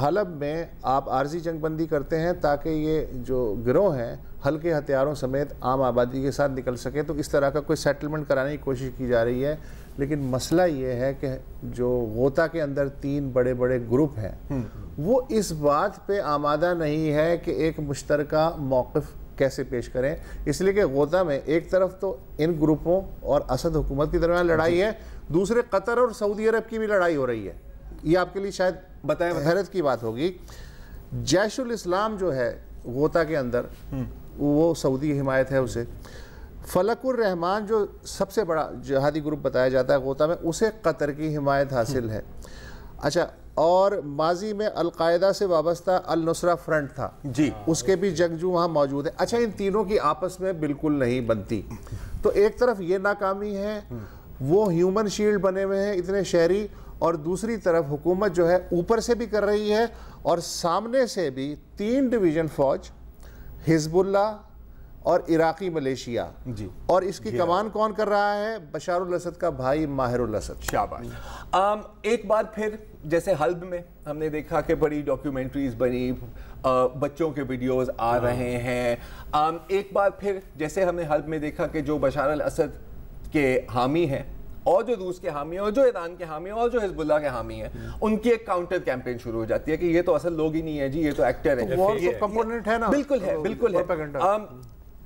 Speaker 1: حلب میں آپ عارضی جنگ بندی کرتے ہیں تاکہ یہ جو گروہ ہیں ہلکے ہتھیاروں سمیت عام آبادی کے ساتھ نکل سکے. تو اس طرح کا کوئی سیٹلمنٹ کرانے کی کوشش کی جا رہی ہے, لیکن مسئلہ یہ ہے کہ جو غوطہ کے اندر 3 بڑے گروپ ہیں وہ اس بات پہ آمادہ نہیں ہے کہ ایک مشترکہ موقف کیسے پیش کریں. اس لیے کہ غوطہ میں ایک طرف تو ان گروپوں اور اسد حکومت کے درمیان لڑائی ہے, دوسرے قطر اور سعودی عرب کی بھی لڑائی ہو رہی ہے. یہ آپ کے لیے شاید حیرت کی بات ہوگی. جیش الاسلام جو ہے غوطہ کے اندر, وہ سعودی حمایت ہے اسے. فلک الرحمان جو سب سے بڑا جہادی گروپ بتایا جاتا ہے غوطہ میں، اسے قطر کی حمایت حاصل ہے. اچھا، اور ماضی میں القاعدہ سے وابستہ النصرہ فرنٹ تھا جی، اس کے بھی جنگجو وہاں موجود ہیں. اچھا، ان تینوں کی آپس میں بالکل نہیں بنتی. تو ایک طرف یہ ناکامی ہے، وہ ہیومن شیلڈ بنے ہوئے ہیں اتنے شہری، اور دوسری طرف حکومت جو ہے اوپر سے بھی کر رہی ہے اور سامنے سے بھی 3 ڈویژن فوج، حزب اللہ اور عراقی ملیشیا جی، اور اس کی کمان کون کر رہا ہے؟ بشار الاسد کا بھائی ماہر الاسد.
Speaker 3: شاباش. ایک بار پھر جیسے حلب میں ہم نے دیکھا کہ بڑی ڈاکیومنٹریز بنی، بچوں کے ویڈیوز آ رہے ہیں. ایک بار پھر جیسے ہم نے حلب میں دیکھا کہ جو بشار الاسد کے حامی ہیں اور جو روس کے حامی ہیں اور جو ایران کے حامی ہیں اور جو حزب اللہ کے حامی ہیں، ان کی ایک کاؤنٹر کیمپین شروع ہو جاتی ہے کہ یہ تو اصل لوگ ہی نہیں ہے جی، یہ تو ایکٹر ہے.
Speaker 1: کمپوننٹ ہے نا.
Speaker 3: بالکل ہے، بالکل ہے.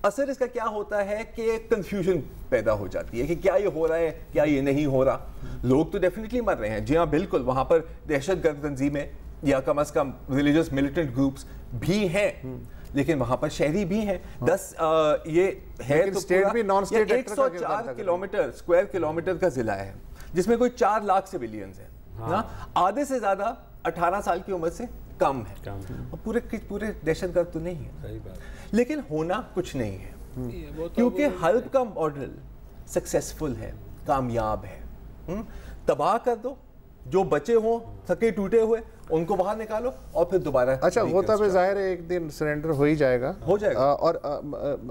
Speaker 3: اثر اس کا کیا ہوتا ہے کہ کنفیوژن پیدا ہو جاتی ہے کہ کیا یہ ہو رہا ہے، کیا یہ نہیں ہو رہا. لوگ تو ڈیفینیٹلی مر رہے ہیں جی ہاں بالکل، وہاں پر دہشت گرد تنظیمیں یا کم از کم ریلیجس ملیٹنٹ گروپس بھی ہیں، لیکن وہاں پر شہری بھی ہیں. 10 یہ ہے تو 104 کلومیٹر اسکوائر کلومیٹر کا ضلع ہے جس میں کوئی 4 لاکھ سویلینز ہیں، آدھے سے زیادہ 18 سال کی عمر سے کم ہے. پورے دہشت گرد تو نہیں ہے، لیکن ہونا کچھ نہیں ہے کیونکہ حلب کا ماڈل سکسیسفل ہے، کامیاب ہے. تباہ کر دو، جو بچے ہوں تھکے ٹوٹے ہوئے ان کو باہر نکالو اور پھر دوبارہ. اچھا،
Speaker 1: غوطہ پہ ظاہر ہے ایک دن سرنڈر ہو ہی جائے گا. اور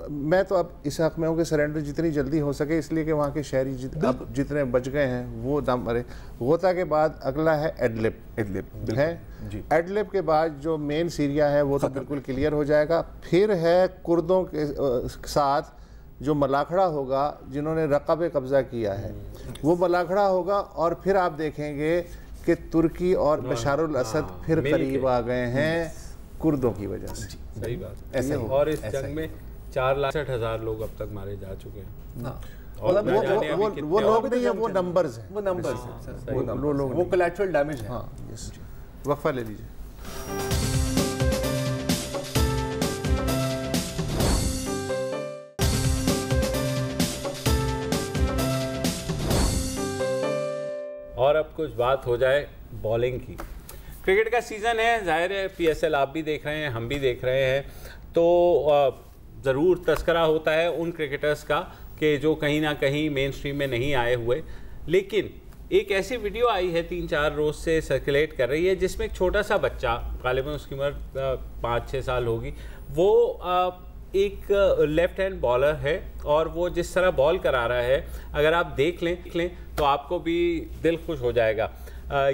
Speaker 1: میں تو اب اس حق میں ہوں کہ سرنڈر جتنی جلدی ہو سکے، اس لیے کہ وہاں کے شہری جتنے بچ گئے ہیں وہ دم مرے. غوطہ کے بعد اگلا ہے ایڈلب ہے. ایڈلب کے بعد جو مین سیریا ہے وہ تو بالکل کلیئر ہو جائے گا. پھر ہے کردوں کے ساتھ جو ملاکھڑا ہوگا، جنہوں نے رقہ پہ قبضہ کیا ہے، وہ ملاکھڑا ہوگا. اور پھر آپ دیکھیں گے کہ ترکی اور بشار الاسد پھر قریب آ گئے ہیں کردوں کی وجہ سے.
Speaker 2: صحیح بات. اور اس جنگ میں 4,60,000 لوگ اب تک مارے جا چکے ہیں.
Speaker 1: وہ لوگ نہیں ہیں، وہ نمبرز ہیں،
Speaker 3: وہ کولیٹرل ڈیمیج ہے.
Speaker 1: وقفہ لے لیجیے.
Speaker 2: اور اب کچھ بات ہو جائے بالنگ کی. کرکٹ کا سیزن ہے، ظاہر ہے PSL آپ بھی دیکھ رہے ہیں، ہم بھی دیکھ رہے ہیں، تو ضرور تذکرہ ہوتا ہے ان کرکٹرز کا کہ جو کہیں نہ کہیں مین سٹریم میں نہیں آئے ہوئے. لیکن ایک ایسی ویڈیو آئی ہے 3-4 روز سے سرکولیٹ کر رہی ہے جس میں ایک چھوٹا سا بچہ، غالباً اس کی عمر 5-6 سال ہوگی، وہ ایک لیفٹ ہینڈ بالر ہے اور وہ جس طرح بال کرا رہا ہے اگر آپ دیکھ لیں تو آپ کو بھی دل خوش ہو جائے گا.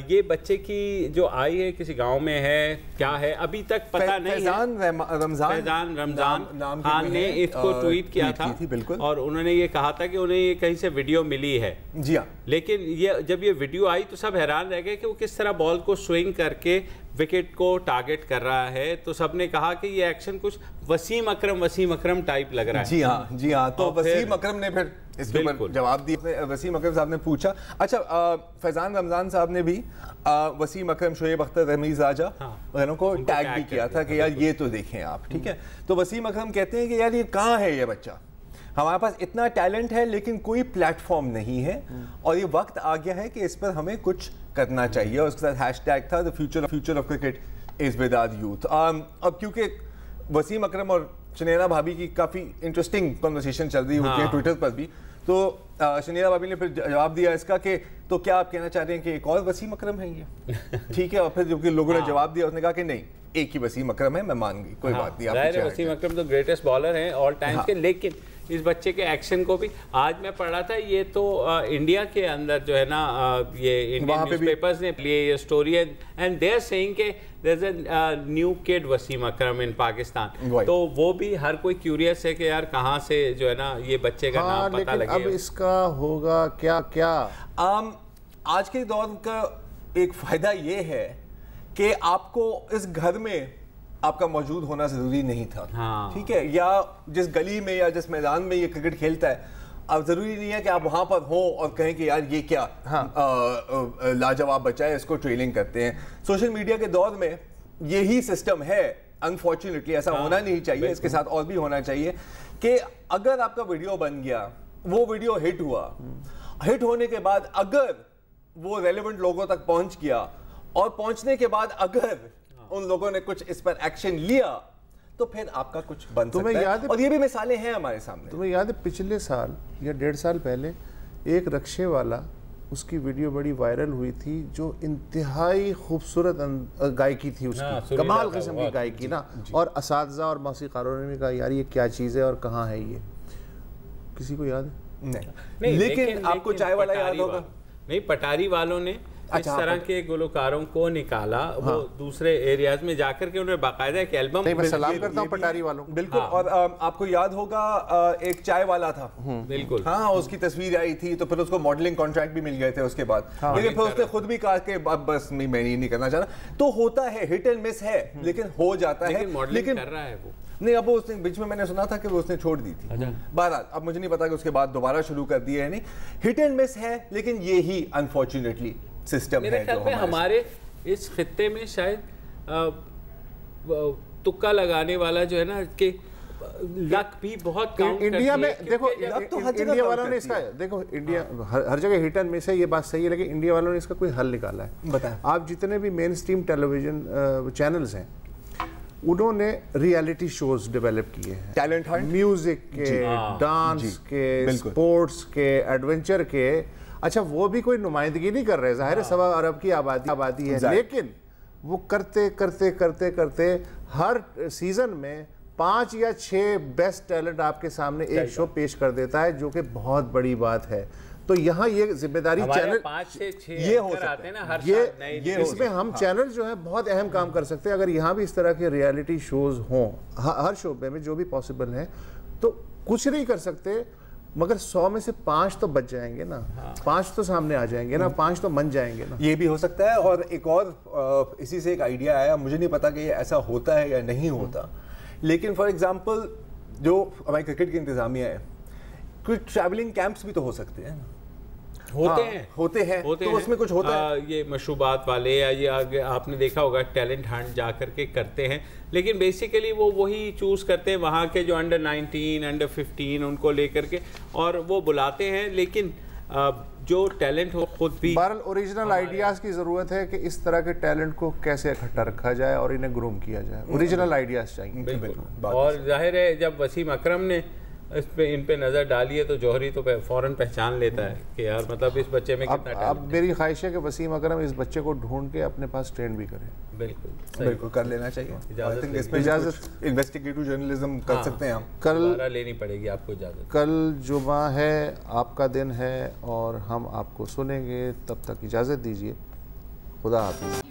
Speaker 2: یہ بچے کی جو آئی ہے کسی گاؤں میں ہے، کیا ہے ابھی تک پتہ نہیں. فیضان رمضان خان نے اس کو ٹویٹ کیا تھا اور انہوں نے یہ کہا تھا کہ انہیں یہ کہیں سے ویڈیو ملی ہے.
Speaker 3: جی ہاں.
Speaker 2: لیکن جب یہ ویڈیو آئی تو سب حیران رہ گئے کہ وہ کس طرح بال کو سوئنگ کر کے وکٹ کو ٹارگٹ کر رہا ہے. تو سب نے کہا کہ یہ ایکشن کچھ وسیم اکرم ٹائپ لگ رہا ہے.
Speaker 3: جی ہاں جی ہاں. تو وسیم اکرم نے پھر اس کے اوپر جواب دیا. وسیم اکرم صاحب نے پوچھا. اچھا، فیضان رمضان صاحب نے بھی وسیم اکرم، شعیب اختر، رمیز راجہ انہوں کو ٹیگ بھی کیا تھا کہ یار یہ تو دیکھیں آپ. ٹھیک ہے. تو وسیم اکرم کہتے ہیں کہ یار یہ کہاں ہے یہ بچہ، ہمارے پاس اتنا ٹیلنٹ ہے لیکن کوئی پلیٹ فارم نہیں ہے اور یہ وقت آ گیا ہے کہ اس پر ہمیں کچھ کرنا چاہیے. اور اس کے ساتھ ہیش ٹیگ تھا the future of cricket is with our youth. اب کیونکہ وسیم اکرم اور شنیرا بھابی کی کافی انٹرسٹنگ کنورسیشن چل رہی ہوتی ہے ٹویٹر پر بھی، تو شنیرا بھابی نے پھر جواب دیا اس کا کہ تو کیا آپ کہنا چاہ رہے ہیں کہ ایک اور وسیم اکرم ہے یہ؟ ٹھیک ہے. اور پھر جب لوگوں نے جواب دیا اس نے کہا کہ نہیں، ایک ہی وسیم اکرم ہے، میں مان گئی، کوئی بات نہیں.
Speaker 2: وسیم اکرم تو گریٹسٹ بالر ہیں آل ٹائمز کے. لیکن اس بچے کے ایکشن کو بھی آج میں پڑھ رہا تھا، یہ تو انڈیا کے اندر جو ہے نا یہ انڈین نیوز پیپرز نے لیے یہ اسٹوری ہے اینڈ دے آر سیئنگ کہ دیر از اے نیو کڈ وسیم اکرم ان پاکستان. تو وہ بھی ہر کوئی کیوریس ہے کہ یار کہاں سے جو ہے نا یہ بچے کا نام پتہ لگے.
Speaker 1: اب اس کا ہوگا کیا
Speaker 3: آج کے دور کا ایک فائدہ یہ ہے کہ آپ کو اس گھر میں آپ کا موجود ہونا ضروری نہیں تھا. ٹھیک ہے. یا جس گلی میں یا جس میدان میں یہ کرکٹ کھیلتا ہے، اب ضروری نہیں ہے کہ آپ وہاں پر ہوں اور کہیں کہ یار یہ کیا لاجواب بچہ ہے، اس کو ٹریلنگ کرتے ہیں. سوشل میڈیا کے دور میں یہی سسٹم ہے. انفارچونیٹلی ایسا ہونا نہیں چاہیے، اس کے ساتھ اور بھی ہونا چاہیے کہ اگر آپ کا ویڈیو بن گیا, وہ ویڈیو ہٹ ہوا, ہٹ ہونے کے بعد اگر وہ ریلیونٹ لوگوں تک پہنچ گیا, اور پہنچنے کے بعد اگر ان لوگوں نے کچھ اس پر ایکشن لیا, تو پھر آپ کا کچھ بن سکتا ہے. اور یہ بھی مثالیں ہیں ہمارے سامنے.
Speaker 1: تمہیں یاد ہے پچھلے سال یا 1.5 سال پہلے ایک رکشے والا, اس کی ویڈیو بڑی وائرل ہوئی تھی, جو انتہائی خوبصورت گائیکی تھی, اس کی کمال قسم کی گائیکی نا, اور اساتذہ اور موسیقاروں نے بھی کہا یار یہ کیا چیز ہے اور کہاں ہے یہ, کسی کو یاد ہے؟
Speaker 3: نہیں. لیکن آپ کو چائے والا یاد ہوگا.
Speaker 2: نہیں, پٹاری والوں نے اس طرح کے گلوکاروں کو نکالا, وہ دوسرے ایریاز میں جا کر کے انہوں نے باقاعدہ ایک البم.
Speaker 1: میں سلام کرتا ہوں پٹاری والوں.
Speaker 3: بالکل. اور آپ کو یاد ہوگا ایک چائے والا تھا.
Speaker 2: بالکل.
Speaker 3: ہاں, اس کی تصویر آئی تھی تو پھر اس کو ماڈلنگ کانٹریکٹ بھی مل گئے تھے اس کے بعد, لیکن پھر اس نے خود بھی کہا کہ بس میں یہ نہیں کرنا چاہتا. تو ہوتا ہے, ہٹ اینڈ مس ہے, لیکن ہو جاتا ہے.
Speaker 2: لیکن کر رہا ہے وہ
Speaker 3: نہیں. اب اس نے بیچ میں نے سنا تھا کہ وہ اس نے چھوڑ دی تھی. بہرحال اب مجھے نہیں پتا کہ اس کے بعد دوبارہ شروع کر دی ہے نہیں. ہٹ اینڈ مس ہے, لیکن یہی انفارچونیٹلی سسٹم ہے.
Speaker 2: میرے خیال میں ہمارے اس خطے میں شاید تکا لگانے والا جو ہے نا, کہ لک بھی بہت کاؤنٹ کرتی ہے.
Speaker 1: انڈیا میں دیکھو, انڈیا والوں نے اس کا, دیکھو انڈیا ہر جگہ ہٹ اینڈ مس ہے, یہ بات صحیح ہے, لیکن انڈیا والوں نے اس کا کوئی حل نکالا ہے.
Speaker 3: بتائیں.
Speaker 1: آپ جتنے بھی مین اسٹریم ٹیلی ویژن چینلز ہیں, انہوں نے ریالٹی شوز ڈیولپ کیے ہیں,
Speaker 3: ٹیلنٹ ہنٹ,
Speaker 1: میوزک کے, ڈانس کے, اسپورٹس کے, ایڈونچر کے. اچھا وہ بھی کوئی نمائندگی نہیں کر رہے, ظاہر ہے 1.25 ارب کی آبادی ہے, لیکن وہ کرتے کرتے کرتے کرتے ہر سیزن میں 5 یا 6 بیسٹ ٹیلنٹ آپ کے سامنے ایک شو پیش کر دیتا ہے, جو کہ بہت بڑی بات ہے. تو یہاں یہ ذمہ داری چینل
Speaker 2: 5 سے 6
Speaker 1: یہ ہو سکتے ہیں نا, یہ اس میں ہم چینل جو ہے بہت اہم کام کر سکتے ہیں. اگر یہاں بھی اس طرح کے ریالٹی شوز ہوں ہر شعبے میں جو بھی پاسبل ہیں, تو کچھ نہیں کر سکتے, مگر 100 میں سے 5 تو بچ جائیں گے نا, 5 تو سامنے آ جائیں گے نا, 5 تو من جائیں گے نا.
Speaker 3: یہ بھی ہو سکتا ہے. اور ایک اور اسی سے ایک آئیڈیا آیا, مجھے نہیں پتا کہ یہ ایسا ہوتا ہے یا نہیں ہوتا, لیکن فار ایگزامپل جو ہماری کرکٹ کی انتظامیہ ہے, کچھ ٹریولنگ کیمپس بھی تو ہو سکتے ہیں. ہوتے ہیں تو اس میں کچھ ہوتا ہے.
Speaker 2: یہ مشروبات والے یا یہ آپ نے دیکھا ہوگا ٹیلنٹ ہنٹ جا کر کے کرتے ہیں, لیکن بیسیکلی وہ وہی چوز کرتے ہیں وہاں کے جو انڈر 19 انڈر 15 ان کو لے کر کے, اور وہ بلاتے ہیں. لیکن جو ٹیلنٹ ہو خود بھی,
Speaker 1: بہرحال اوریجنل آئیڈیاز کی ضرورت ہے کہ اس طرح کے ٹیلنٹ کو کیسے اکٹھا رکھا جائے اور انہیں گروم کیا جائے. اوریجنل آئیڈیاز چاہیے.
Speaker 2: بالکل. اور ظاہر ہے جب وسیم اکرم نے ان پہ نظر ڈالی ہے تو جوہری تو فوراً پہچان لیتا ہے کہ یار مطلب اس بچے میں کتنا ٹیلنٹ.
Speaker 1: اب میری خواہش ہے کہ وسیم اکرم اس بچے کو ڈھونڈ کے اپنے پاس ٹرین بھی کرے.
Speaker 3: بالکل کر لینا چاہیے. اجازت انویسٹیگیٹو جرنلزم کر سکتے ہیں ہم.
Speaker 2: کل لینی پڑے گی آپ کو اجازت.
Speaker 1: کل جمعہ ہے, آپ کا دن ہے, اور ہم آپ کو سنیں گے. تب تک اجازت دیجیے. خدا حافظ.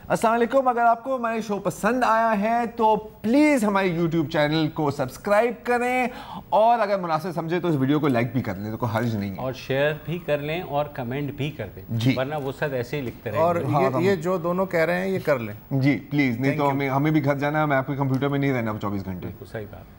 Speaker 3: السلام علیکم. اگر آپ کو ہمارے شو پسند آیا ہے تو پلیز ہمارے یوٹیوب چینل کو سبسکرائب کریں, اور اگر مناسب سمجھے تو اس ویڈیو کو لائک بھی کر لیں, تو کوئی حرج نہیں ہے,
Speaker 2: اور شیئر بھی کر لیں اور کمنٹ بھی کر دیں, ورنہ وہ سب ایسے ہی لکھتے رہیں.
Speaker 1: اور یہ جو دونوں کہہ رہے ہیں یہ کر لیں
Speaker 3: جی پلیز, نہیں تو ہمیں بھی گھر جانا ہے, میں آپ کے کمپیوٹر میں نہیں رہنا 24 گھنٹے.
Speaker 2: صحیح بات.